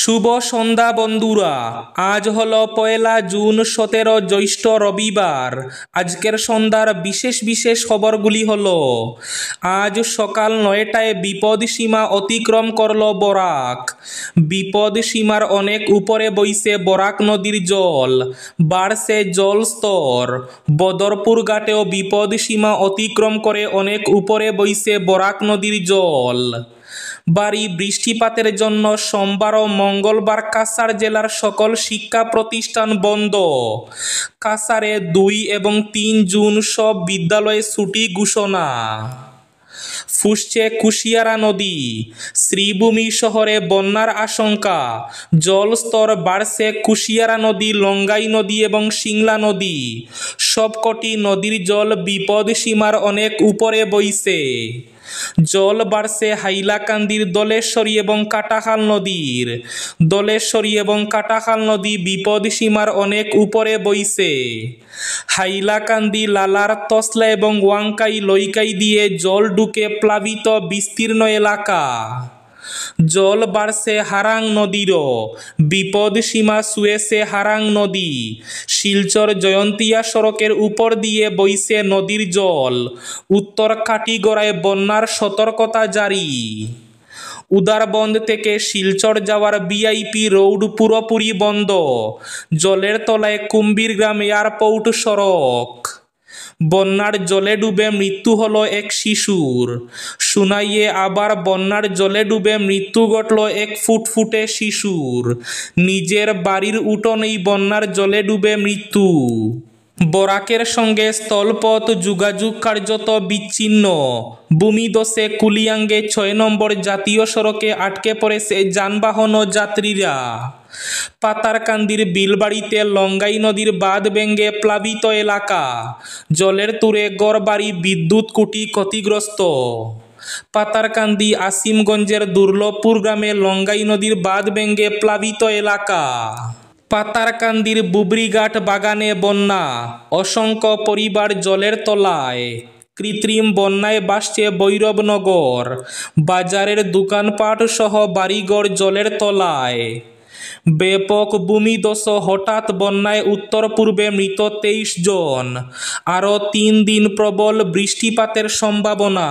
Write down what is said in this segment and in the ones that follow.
শুভ সন্ধ্যা বন্ধুরা। আজ হলো 1 জুন 17 জ্যৈষ্ঠ রবিবার। আজকের সন্ধ্যার বিশেষ বিশেষ খবরগুলি হলো, আজ সকাল 9টায় বিপদসীমা অতিক্রম করল বরাক। বিপদসীমার অনেক উপরে বইছে বরাক নদীর জল, বাড়ছে জল স্তর। বদরপুর ঘাটেও বিপদসীমা অতিক্রম করে অনেক উপরে বইছে বরাক নদীর জল। ভারী বৃষ্টিপাতের জন্য সোমবার ও মঙ্গলবার কাছাড় জেলার সকল শিক্ষা প্রতিষ্ঠান বন্ধ। কাছাড়ে 2 এবং 3 জুন সব বিদ্যালয়ে ছুটি ঘোষণা। ফুসছে কুশিয়ারা নদী। শ্রীভূমি শহরে বন্যার আশঙ্কা। জলস্তর বাড়ছে কুশিয়ারা নদী, লঙ্গাই নদী এবং সিংলা নদী। সবকটি নদীর জল বিপদসীমার অনেক উপরে বইছে। জল বাড়ছে হাইলাকান্দির দলেশ্বরী এবং কাটাখাল নদীর। দলেশ্বরী এবং কাটাখাল নদী বিপদসীমার অনেক উপরে বইছে। হাইলাকান্দি, লালার, তসলা এবং ওয়াংকাই লইকাই দিয়ে জল ঢুকে প্লাবিত বিস্তীর্ণ এলাকা। জল বাড়ছে হারাং নদীরও। বিপদসীমা ছুঁয়েছে হারাং নদী। শিলচর জয়ন্তিয়া সড়কের উপর দিয়ে বইছে নদীর জল। উত্তর কাটিগড়ায় বন্যার সতর্কতা জারি। উদারবন্দ থেকে শিলচর যাওয়ার ভিআইপি রোড পুরোপুরি বন্ধ। জলের তলায় কুম্ভীরগ্রাম এয়ারপোর্ট সড়ক। বন্যার জলে ডুবে মৃত্যু হলো এক শিশুর। সুনাইয়ে আবার বন্যার জলে ডুবে মৃত্যু ঘটল এক ফুটফুটে শিশুর। নিজের বাড়ির উঠোনেই বন্যার জলে ডুবে মৃত্যু। বরাকের সঙ্গে স্থলপথ যোগাযোগ কার্যত বিচ্ছিন্ন। ভূমিধসে কুলিয়াঙ্গে 6 নম্বর জাতীয় সড়কে আটকে পড়েছে যানবাহন ও যাত্রীরা। পাতারকান্দির বিলবাড়িতে লঙ্গাই নদীর বাঁধ ভেঙে প্লাবিত এলাকা। জলের তুরে গড়বাড়ি, বিদ্যুৎ খুঁটি ক্ষতিগ্রস্ত। পাতারকান্দি আসিমগঞ্জের দুর্লভপুর গ্রামে লঙ্গাই নদীর বাঁধ ভেঙে প্লাবিত এলাকা। পাতারকান্দির বুবরিঘাট বাগানে বন্যা, অসংখ্য পরিবার জলের তলায়। কৃত্রিম বন্যায় ভাসছে ভৈরবনগর। বাজারের দোকানপাট সহ বাড়িঘর জলের তলায়। ব্যাপক ভূমিধস, হঠাৎ বন্যায় উত্তর পূর্বে মৃত 23 জন। আরও 3 দিন প্রবল বৃষ্টিপাতের সম্ভাবনা।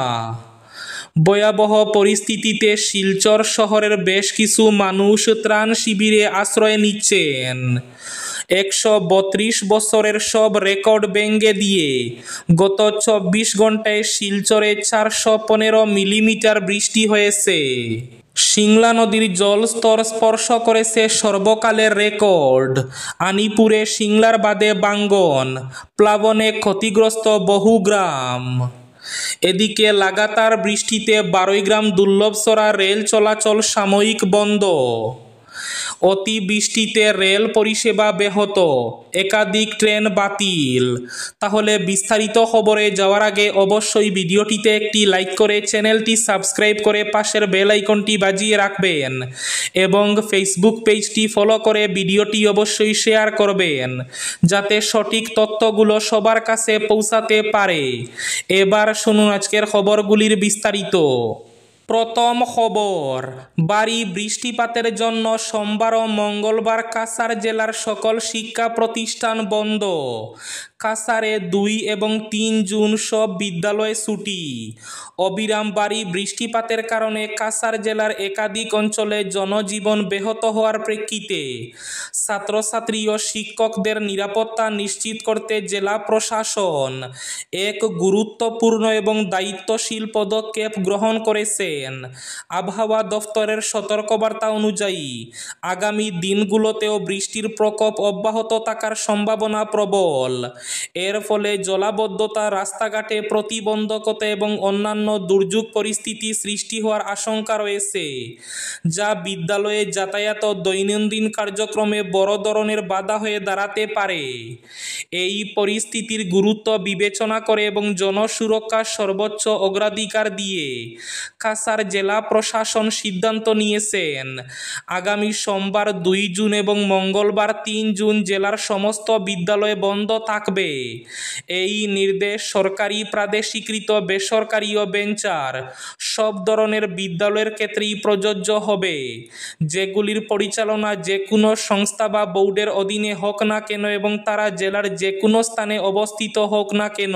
ভয়াবহ পরিস্থিতিতে শিলচর শহরের বেশ কিছু মানুষ ত্রাণ শিবিরে আশ্রয় নিচ্ছেন। 132 বছরের সব রেকর্ড ভেঙে দিয়ে গত 24 ঘন্টায় শিলচরে 415 মিলিমিটার বৃষ্টি হয়েছে। সিংলা নদীর জলস্তর স্পর্শ করেছে সর্বকালের রেকর্ড। আনিপুরে সিংলার বাঁধে ভাঙ্গন, প্লাবনে ক্ষতিগ্রস্ত বহু গ্রাম। এদিকে লাগাতার বৃষ্টিতে বারৈগ্রাম দুর্লভসরা রেল চলাচল সাময়িক বন্ধ। অতিবৃষ্টিতে রেল পরিষেবা ব্যাহত, একাধিক ট্রেন বাতিল। তাহলে বিস্তারিত খবরে যাওয়ার আগে অবশ্যই ভিডিওটিতে একটি লাইক করে চ্যানেলটি সাবস্ক্রাইব করে পাশের বেল আইকনটি বাজিয়ে রাখবেন এবং ফেসবুক পেজটি ফলো করে ভিডিওটি অবশ্যই শেয়ার করবেন, যাতে সঠিক তথ্যগুলো সবার কাছে পৌঁছাতে পারে। এবার শুনুন আজকের খবরগুলির বিস্তারিত। প্রথম খবর, ভারী বৃষ্টিপাতের জন্য সোমবার ও মঙ্গলবার কাছাড় জেলার সকল শিক্ষা প্রতিষ্ঠান বন্ধ। কাছাড়ে 2 এবং 3 জুন সব বিদ্যালয়ে ছুটি। অবিরাম ভারী বৃষ্টিপাতের কারণে কাছাড় জেলার একাধিক অঞ্চলে জনজীবন ব্যাহত হওয়ার প্রেক্ষিতে ছাত্রছাত্রী ও শিক্ষকদের নিরাপত্তা নিশ্চিত করতে জেলা প্রশাসন এক গুরুত্বপূর্ণ এবং দায়িত্বশীল পদক্ষেপ গ্রহণ করেছেন। আবহাওয়া দফতরের সতর্কবার্তা অনুযায়ী আগামী দিনগুলোতেও বৃষ্টির প্রকোপ অব্যাহত থাকার সম্ভাবনা প্রবল। এর ফলে জলাবদ্ধতা, রাস্তাঘাটে প্রতিবন্ধকতা এবং অন্যান্য দুর্যোগ পরিস্থিতি সৃষ্টি হওয়ার আশঙ্কা রয়েছে, যা বিদ্যালয়ে যাতায়াত ও দৈনন্দিন কার্যক্রমে বড় ধরনের বাধা হয়ে দাঁড়াতে পারে। এই পরিস্থিতির গুরুত্ব বিবেচনা করে এবং জনসুরক্ষার সর্বোচ্চ অগ্রাধিকার দিয়ে আসার জেলা প্রশাসন সিদ্ধান্ত নিয়েছেন। আগামী সোমবার 2 জুন এবং মঙ্গলবার 3 জুন জেলার সমস্ত বিদ্যালয় বন্ধ থাকবে। এই নির্দেশ সরকারি, প্রাদেশিকৃত, বেসরকারি ও ভেঞ্চার সব ধরনের বিদ্যালয়ের ক্ষেত্রেই প্রযোজ্য হবে, যেগুলির পরিচালনা যে কোনো সংস্থা বা বোর্ডের অধীনে হোক না কেন এবং তারা জেলার যে কোনো স্থানে অবস্থিত হোক না কেন।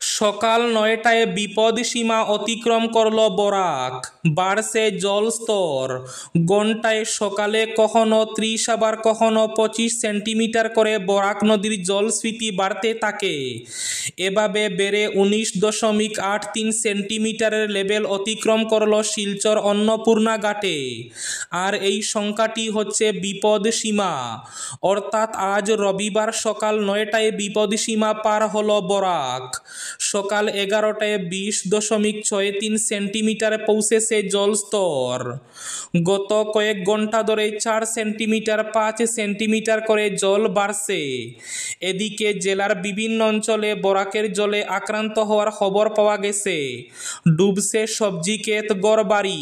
সকাল 9টায় বিপদসীমা অতিক্রম করল বরাক, বাড়ছে জলস্তর। ঘণ্টায় সকালে কখনো 30 আবার কখনো 25 সেন্টিমিটার করে বরাক নদীর জলস্ফীতি বাড়তে থাকে। এভাবে বেড়ে 19.83 সেন্টিমিটারের লেভেল অতিক্রম করল শিলচর অন্নপূর্ণা ঘাটে। আর এই সংখ্যাটি হচ্ছে বিপদসীমা, অর্থাৎ আজ রবিবার সকাল 9টায় বিপদসীমা পার হল বরাক। সকাল 11টায় 20.63 সেন্টিমিটারে পৌঁছেছে জলস্তর। গত কয়েক ঘন্টা ধরে 4 সেন্টিমিটার 5 সেন্টিমিটার করে জল বাড়ছে। এদিকে জেলার বিভিন্ন অঞ্চলে বরাকের জলে আক্রান্ত হওয়ার খবর পাওয়া গেছে। ডুবছে সবজি ক্ষেত, ঘরবাড়ি।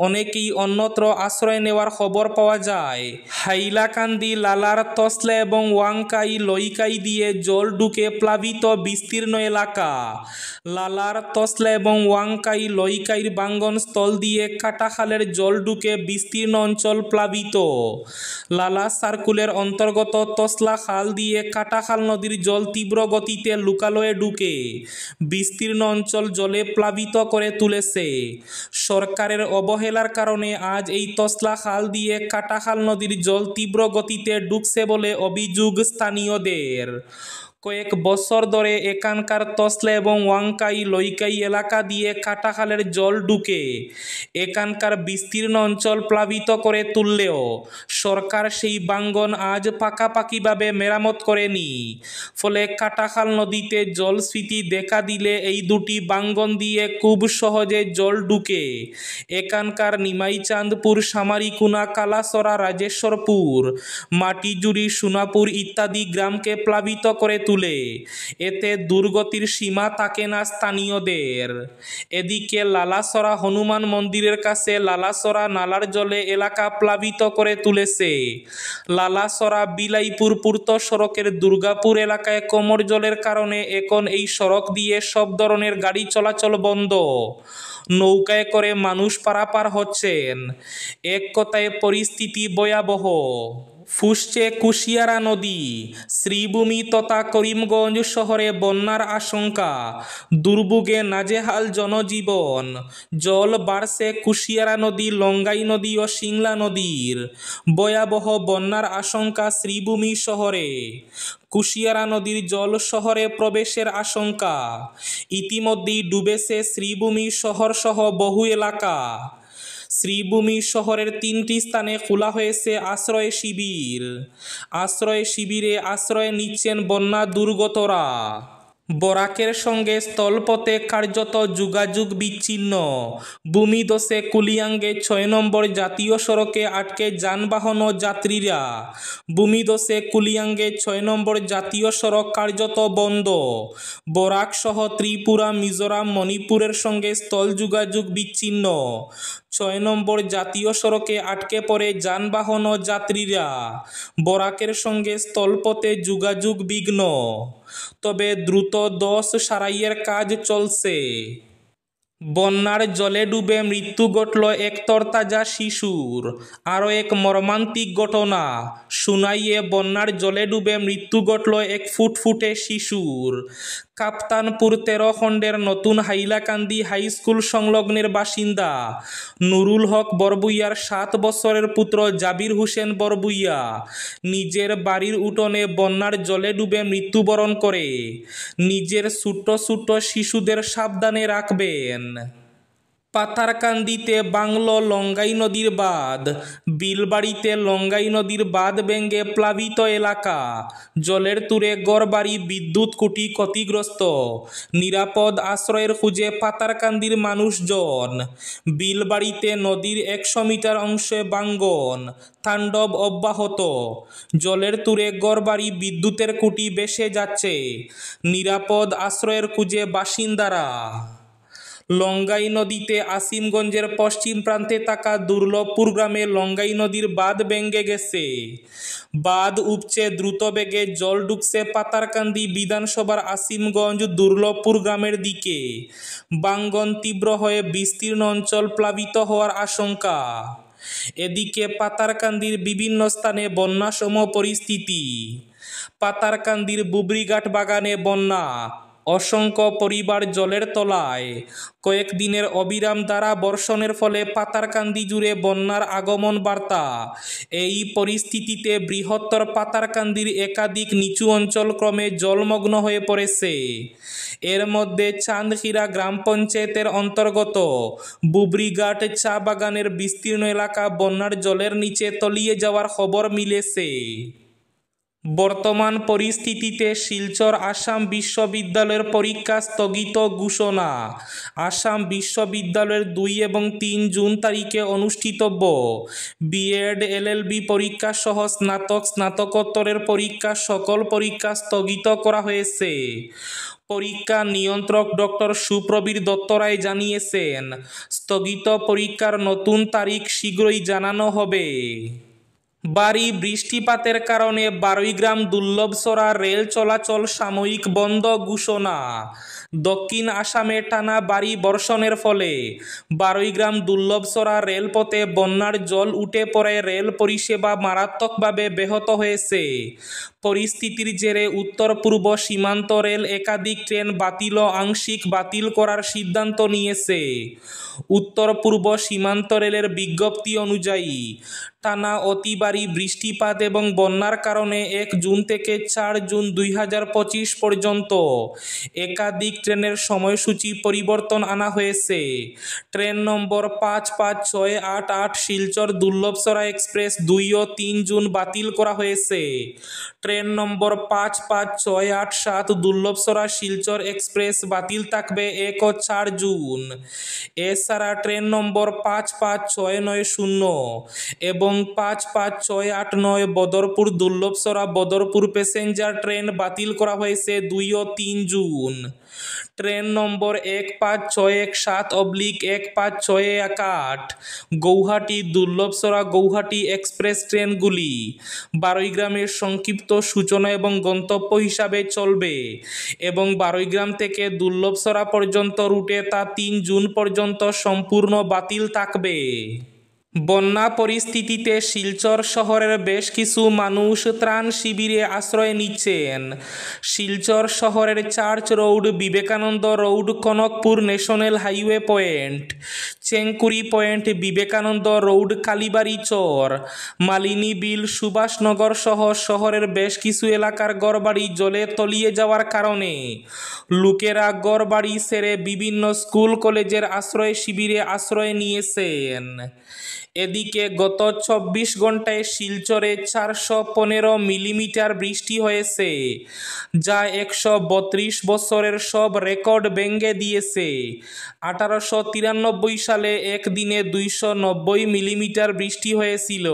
অনেকেই অন্যত্র আশ্রয় নেওয়ার খবর পাওয়া যায়। হাইলাকান্দি, লালার, তসলা এবং ওয়াংকাই লইকাই দিয়ে জল ঢুকে প্লাবিত বিস্তীর্ণ এলাকা। লালার, তসলা এবং ওয়াংকাই লইকাইর বাঙ্গন স্থল দিয়ে কাটাখালের জল ঢুকে বিস্তীর্ণ অঞ্চল প্লাবিত। লালা সার্কুলের অন্তর্গত তসলা খাল দিয়ে কাটাখাল নদীর জল তীব্র গতিতে লোকালয়ে ঢুকে বিস্তীর্ণ অঞ্চল জলে প্লাবিত করে তুলেছে। সরকারের অবহেলার কারণে আজ এই তসলা খাল দিয়ে কাটাখাল নদীর জল তীব্র গতিতে ঢুকছে বলে অভিযোগ স্থানীয়দের। কয়েক বছর ধরে এখানকার তসলা এবং ওয়াংকাই লইকাই এলাকা দিয়ে কাটাখালের জল ঢুকে এখানকার বিস্তীর্ণ অঞ্চল প্লাবিত করে তুললেও সরকার সেই বাঙ্গন আজ পাকাপাকিভাবে মেরামত করেনি। ফলে কাটাখাল নদীতে জলস্ফীতি দেখা দিলে এই দুটি বাঙ্গন দিয়ে খুব সহজে জল ঢুকে এখানকার নিমাইচাঁদপুর, সামারিকুনা, কালাসরা, রাজেশ্বরপুর, মাটিজুড়ি, সোনাপুর ইত্যাদি গ্রামকে প্লাবিত করে তুলে। এতে দুর্গতির সীমা থাকে না স্থানীয়দের। এদিকে লালাসরা হনুমান মন্দিরের কাছে লালাসরা নালার জলে এলাকা প্লাবিত করে তুলেছে। লালাসরা বিলাইপুর পূর্ত সড়কের দুর্গাপুর এলাকায় কোমর জলের কারণে এখন এই সড়ক দিয়ে সব ধরনের গাড়ি চলাচল বন্ধ। নৌকায় করে মানুষ পারাপার হচ্ছেন। এক কথায় পরিস্থিতি ভয়াবহ। ফুসছে কুশিয়ারা নদী। শ্রীভূমি তথা করিমগঞ্জ শহরে বন্যার আশঙ্কা, দুর্ভোগে নাজেহাল জনজীবন। জল বাড়ছে কুশিয়ারা নদী, লঙ্গাই নদী ও সিংলা নদীর। ভয়াবহ বন্যার আশঙ্কা শ্রীভূমি শহরে। কুশিয়ারা নদীর জল শহরে প্রবেশের আশঙ্কা। ইতিমধ্যেই ডুবেছে শ্রীভূমি শহর সহ বহু এলাকা। শ্রীভূমি শহরের 3টি স্থানে খোলা হয়েছে আশ্রয় শিবির। আশ্রয় শিবিরে আশ্রয় নিচ্ছেন বন্যা দুর্গতরা। বরাকের সঙ্গে স্থলপথে কার্যত যোগাযোগ বিচ্ছিন্ন। ভূমিধসে কুলিয়াঙ্গে 6 নম্বর জাতীয় সড়কে আটকে যানবাহন ও যাত্রীরা। ভূমিধসে কুলিয়াঙ্গে 6 নম্বর জাতীয় সড়ক কার্যত বন্ধ। বরাক সহ ত্রিপুরা, মিজোরাম, মণিপুরের সঙ্গে স্থল যোগাযোগ বিচ্ছিন্ন। 6 নম্বর জাতীয় সড়কে আটকে পড়ে যানবাহন ও যাত্রীরা। বরাকের সঙ্গে স্থলপথে যোগাযোগ বিঘ্ন। তবে দ্রুত দোষ সারাইয়ের কাজ চলছে। বন্যার জলে ডুবে মৃত্যু ঘটল এক তরতাজা শিশুর। আরও এক মর্মান্তিক ঘটনা। সুনাইয়ে বন্যার জলে ডুবে মৃত্যু ঘটল এক ফুটফুটে শিশুর। কাপ্তানপুর 13 খণ্ডের নতুন হাইলাকান্দি হাই স্কুল সংলগ্নের বাসিন্দা নুরুল হক বরবুইয়ার 7 বছরের পুত্র জাবির হোসেন বরবুইয়া নিজের বাড়ির উঠোনে বন্যার জলে ডুবে মৃত্যুবরণ করে। নিজের ছোট্ট ছোট্ট শিশুদের সাবধানে রাখবেন। পাথারকান্দিতে ভাঙল লঙ্গাই নদীর বাঁধ। বিলবাড়িতে লঙ্গাই নদীর বাঁধ ভেঙে প্লাবিত এলাকা। জলের তুরে ঘরবাড়ি, বিদ্যুৎ খুঁটি ক্ষতিগ্রস্ত। নিরাপদ আশ্রয়ের খুঁজে পাথারকান্দির মানুষজন। বিলবাড়িতে নদীর 100 মিটার অংশে ভাঙন, তাণ্ডব অব্যাহত। জলের তুরে ঘরবাড়ি, বিদ্যুতের খুঁটি ভেসে যাচ্ছে। নিরাপদ আশ্রয়ের খুঁজে বাসিন্দারা। লঙ্গাই নদীতে আসিমগঞ্জের পশ্চিম প্রান্তে থাকা দুর্লভপুর গ্রামে লঙ্গাই নদীর বাঁধ ভেঙে গেছে। বাঁধ উপচে দ্রুত বেগে জল ঢুকছে পাতারকান্দি বিধানসভার আসিমগঞ্জ দুর্লভপুর গ্রামের দিকে। বাঙ্গন তীব্র হয়ে বিস্তীর্ণ অঞ্চল প্লাবিত হওয়ার আশঙ্কা। এদিকে পাতারকান্দির বিভিন্ন স্থানে বন্যাসম পরিস্থিতি। পাতারকান্দির বুবরিঘাট বাগানে বন্যা, অসংখ্য পরিবার জলের তলায়। কয়েকদিনের অবিরাম ধারা বর্ষণের ফলে পাতারকান্দি জুড়ে বন্যার আগমন বার্তা। এই পরিস্থিতিতে বৃহত্তর পাতারকান্দির একাধিক নিচু অঞ্চল ক্রমে জলমগ্ন হয়ে পড়েছে। এর মধ্যে চাঁদখিরা গ্রাম পঞ্চায়েতের অন্তর্গত বুবরিঘাট চা বাগানের বিস্তীর্ণ এলাকা বন্যার জলের নিচে তলিয়ে যাওয়ার খবর মিলেছে। বর্তমান পরিস্থিতিতে শিলচর আসাম বিশ্ববিদ্যালয়ের পরীক্ষা স্থগিত ঘোষণা। আসাম বিশ্ববিদ্যালয়ের 2 এবং 3 জুন তারিখে অনুষ্ঠিতব্য বিএড এলএলবি পরীক্ষা সহ স্নাতক স্নাতকোত্তরের পরীক্ষা সকল পরীক্ষা স্থগিত করা হয়েছে। পরীক্ষা নিয়ন্ত্রক ডক্টর সুপ্রবীর দত্ত রায় জানিয়েছেন, স্থগিত পরীক্ষার নতুন তারিখ শীঘ্রই জানানো হবে। ভারী বৃষ্টিপাতের কারণে বারৈগ্রাম দুর্লভসরা রেল চলাচল সাময়িক বন্ধ ঘোষণা। দক্ষিণ আসামে টানা ভারী বর্ষণের ফলে বারৈগ্রাম দুর্লভসরা রেলপথে বন্যার জল উঠে পড়ে রেল পরিষেবা মারাত্মকভাবে ব্যাহত হয়েছে। পরিস্থিতির জেরে উত্তর পূর্ব সীমান্ত রেল একাধিক ট্রেন বাতিল ও আংশিক বাতিল করার সিদ্ধান্ত নিয়েছে। উত্তর পূর্ব সীমান্ত রেলের বিজ্ঞপ্তি অনুযায়ী টানা অতি ভারী বৃষ্টিপাত এবং বন্যার কারণে 1 জুন থেকে 4 জুন 2025 পর্যন্ত একাধিক ট্রেনের সময়সূচি পরিবর্তন আনা হয়েছে। ট্রেন নম্বর 55688 শিলচর দুর্লভসরা এক্সপ্রেস 2 ও 3 জুন বাতিল করা হয়েছে। ট্রেন নম্বর 55687 দুর্লভসরা শিলচর এক্সপ্রেস বাতিল থাকবে 1 ও 4 জুন। এছাড়া ট্রেন নম্বর 55690 এবং 55689 বদরপুর দুর্লভসরা বদরপুর প্যাসেঞ্জার ট্রেন বাতিল করা হয়েছে 2 ও 3 জুন। ট্রেন নম্বর 15617/15618 গৌহাটি দুর্লভসরা গৌহাটি এক্সপ্রেস ট্রেনগুলি বারৈগ্রামের সংক্ষিপ্ত সূচনা এবং গন্তব্য হিসাবে চলবে এবং বারৈগ্রাম থেকে দুর্লভসরা পর্যন্ত রুটে তা 3 জুন পর্যন্ত সম্পূর্ণ বাতিল থাকবে। বন্যা পরিস্থিতিতে শিলচর শহরের বেশ কিছু মানুষ ত্রাণ শিবিরে আশ্রয় নিচ্ছেন। শিলচর শহরের church road, Vivekananda road, Kanakpur national highway point, Chengkuri point, Vivekananda road, Kalibari Char, Malini Beel, Subhashnagar সহ শহরের বেশ কিছু এলাকার ঘরবাড়ি জলে তলিয়ে যাওয়ার কারণে লোকেরা ঘরবাড়ি ছেড়ে বিভিন্ন স্কুল কলেজের আশ্রয় শিবিরে আশ্রয় নিয়েছেন। এদিকে গত 24 ঘন্টায় শিলচরে 415 মিলিমিটার বৃষ্টি হয়েছে, যা 132 বছরের সব রেকর্ড ভেঙে দিয়েছে। 1893 সালে একদিনে 290 মিলিমিটার বৃষ্টি হয়েছিল।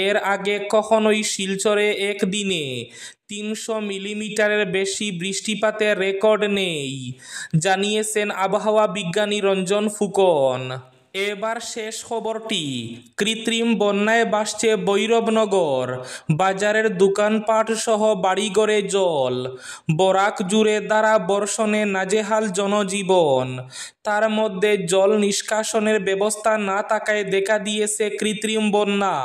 এর আগে কখনোই শিলচরে একদিনে 300 মিলিমিটারের বেশি বৃষ্টিপাতের রেকর্ড নেই, জানিয়েছেন আবহাওয়া বিজ্ঞানী রঞ্জন ফুকন। এবার শেষ খবরটি, কৃত্রিম বন্যায় ভাসছে ভৈরবনগর, বাজারের দোকানপাট সহ বাড়িঘরে জল। বরাক জুড়ে ধারা বর্ষণে নাজেহাল জনজীবন। তার মধ্যে জল নিষ্কাশনের ব্যবস্থা না থাকায় দেখা দিয়েছে কৃত্রিম বন্যা।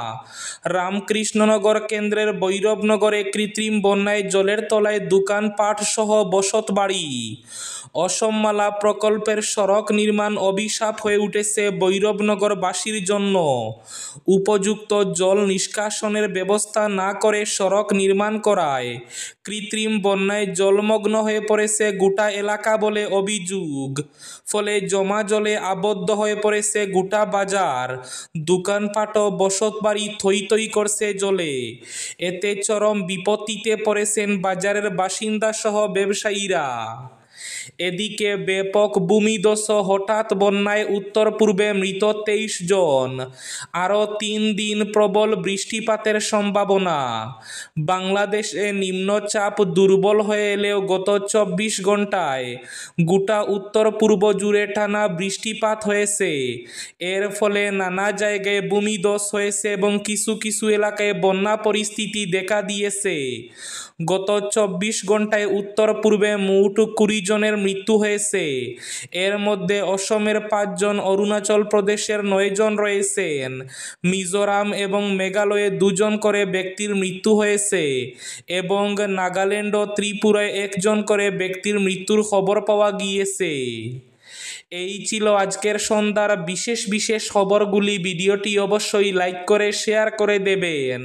রামকৃষ্ণনগর কেন্দ্রের ভৈরবনগরে কৃত্রিম বন্যায় জলের তলায় দোকানপাট সহ বসতবাড়ি। অসমমালা প্রকল্পের সড়ক নির্মাণ অভিশাপ হয়ে উঠেছে ভৈরবনগরবাসীর জন্য। উপযুক্ত জল নিষ্কাশনের ব্যবস্থা না করে সড়ক নির্মাণ করায় কৃত্রিম বন্যায় জলমগ্ন হয়ে পড়েছে গোটা এলাকা বলে অভিযোগ। ফলে জমা জলে আবদ্ধ হয়ে পড়েছে গোটা বাজার, দোকানপাট ও বসতবাড়ি থই থই করছে জলে। এতে চরম বিপত্তিতে পড়েছেন বাজারের বাসিন্দা সহ ব্যবসায়ীরা। এদিকে ব্যাপক ভূমিধস, হঠাৎ বন্যায় উত্তর পূর্বে মৃত 23 জন, আরও 3 দিন প্রবল বৃষ্টিপাতের সম্ভাবনা। বাংলাদেশে নিম্নচাপ দুর্বল হয়ে এলেও গত 24 ঘন্টায় গোটা উত্তর পূর্ব জুড়ে টানা বৃষ্টিপাত হয়েছে। এর ফলে নানা জায়গায় ভূমিধস হয়েছে এবং কিছু কিছু এলাকায় বন্যা পরিস্থিতি দেখা দিয়েছে। গত 24 ঘন্টায় উত্তর পূর্বে মোট 20 জনের মৃত্যু হয়েছে। এর মধ্যে অসমের 5 জন, অরুণাচল প্রদেশের 9 জন রয়েছেন। মিজোরাম এবং মেঘালয়ে 2 জন করে ব্যক্তির মৃত্যু হয়েছে এবং নাগাল্যান্ড ও ত্রিপুরায় 1 জন করে ব্যক্তির মৃত্যুর খবর পাওয়া গিয়েছে। এই ছিল আজকের সন্ধ্যার বিশেষ বিশেষ খবরগুলি। ভিডিওটি অবশ্যই লাইক করে শেয়ার করে দেবেন।